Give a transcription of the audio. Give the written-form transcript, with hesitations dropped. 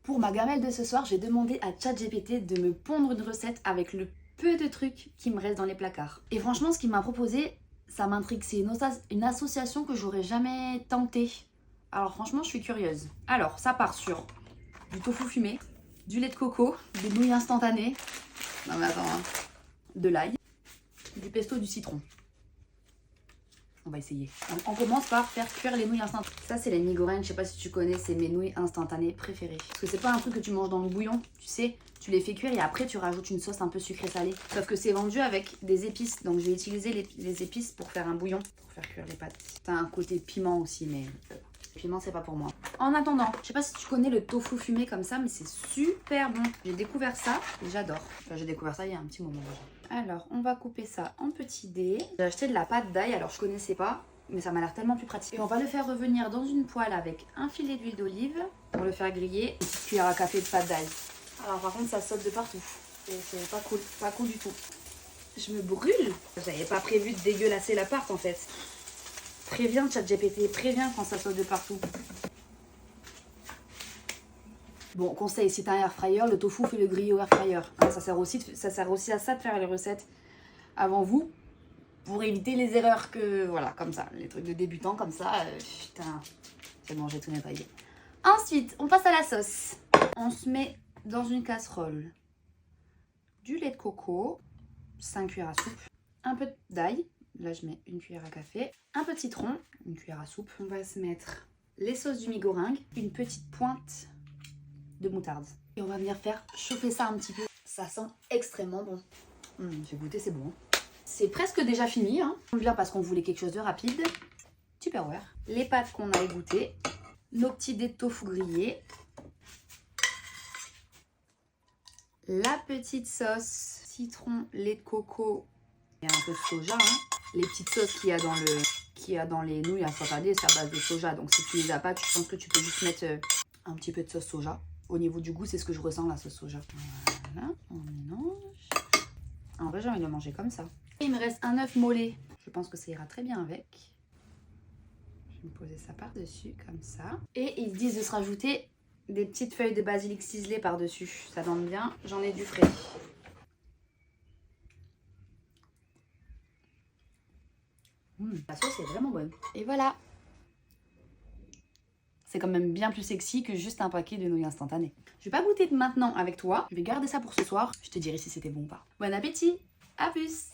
Pour ma gamelle de ce soir, j'ai demandé à ChatGPT de me pondre une recette avec le peu de trucs qui me restent dans les placards. Et franchement, ce qu'il m'a proposé, ça m'intrigue. C'est une association que j'aurais jamais tentée. Alors franchement, je suis curieuse. Alors, ça part sur du tofu fumé, du lait de coco, des nouilles instantanées, non mais attends, hein. De l'ail, du pesto, du citron. On va essayer. Donc, on commence par faire cuire les nouilles instantanées. Ça, c'est les mi goreng. Je sais pas si tu connais, c'est mes nouilles instantanées préférées. Parce que c'est pas un truc que tu manges dans le bouillon, tu sais. Tu les fais cuire et après, tu rajoutes une sauce un peu sucrée salée. Sauf que c'est vendu avec des épices. Donc, je vais utiliser les épices pour faire un bouillon, pour faire cuire les pâtes. T'as un côté piment aussi, mais le piment, c'est pas pour moi. En attendant, je sais pas si tu connais le tofu fumé comme ça, mais c'est super bon. J'ai découvert ça et j'adore. Enfin, j'ai découvert ça il y a un petit moment déjà. Alors, on va couper ça en petits dés. J'ai acheté de la pâte d'ail, alors je connaissais pas, mais ça m'a l'air tellement plus pratique. Et on va le faire revenir dans une poêle avec un filet d'huile d'olive pour le faire griller. Une petite cuillère à café de pâte d'ail. Alors par contre, ça saute de partout. C'est pas cool du tout. Je me brûle. J'avais pas prévu de dégueulasser l'appart en fait. Préviens ChatGPT, préviens quand ça saute de partout. Bon, conseil, si t'as un air fryer, le tofu, fais le griller au air fryer. Hein, ça sert aussi à ça de faire les recettes avant vous, pour éviter les erreurs que, voilà, comme ça, les trucs de débutants comme ça, putain, c'est bon, j'ai tout nettoyé. Ensuite, on passe à la sauce. On se met dans une casserole du lait de coco, 5 cuillères à soupe, un peu d'ail, là je mets une cuillère à café, un peu de citron, une cuillère à soupe. On va se mettre les sauces du mi goreng, une petite pointe de moutarde. Et on va venir faire chauffer ça un petit peu. Ça sent extrêmement bon. J'ai goûté, c'est bon. C'est presque déjà fini. Hein. On vient parce qu'on voulait quelque chose de rapide. Tupperware. Les pâtes qu'on a égouttées. Nos petits dés de tofu grillés. La petite sauce citron, lait de coco et un peu de soja. Hein. Les petites sauces qu'il y a dans les nouilles instantanées, c'est à base de soja. Donc si tu les as pas, je pense que tu peux juste mettre un petit peu de sauce soja. Au niveau du goût, c'est ce que je ressens, la sauce soja. Voilà, on mélange. En vrai, j'ai envie de le manger comme ça. Et il me reste un œuf mollet. Je pense que ça ira très bien avec. Je vais me poser ça par-dessus, comme ça. Et ils disent de se rajouter des petites feuilles de basilic ciselées par-dessus. Ça donne bien. J'en ai du frais. La sauce est vraiment bonne. Et voilà. C'est quand même bien plus sexy que juste un paquet de nouilles instantanées. Je vais pas goûter maintenant avec toi. Je vais garder ça pour ce soir. Je te dirai si c'était bon ou pas. Bon appétit. À plus.